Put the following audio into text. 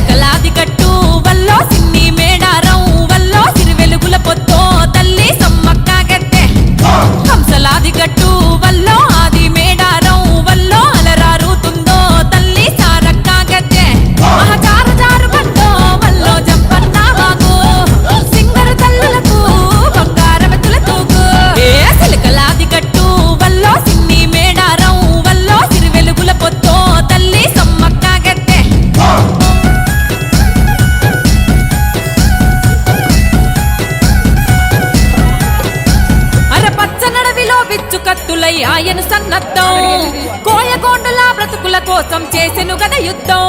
సిలకలాది గట్టు వల్లో సిన్ని మేడారం వల్లో సిరి వెలుగుల పొద్దో తల్లి సమ్మక్క గద్దె హంసలాది గట్టు వల్లో ఆది మేడారం వల్లో అలరారుతుందో తల్లి సారక్క గద్దె మహచార జారు బండో వల్లో జంపన్న వాగు సింగరు తల్లులకు బంగారమెతుల తూగు సిలకలాది గట్టు వల్లో సిన్ని మేడారం వల్లో సిరి వెలుగుల పొద్దో తల్లి సమ్మక్క గద్దె పచ్చనడవిలో విచ్చు కత్తులై ఆయన సన్నద్ధం కోయగోండుల బ్రతుకుల కోసం చేసెను గద యుద్ధం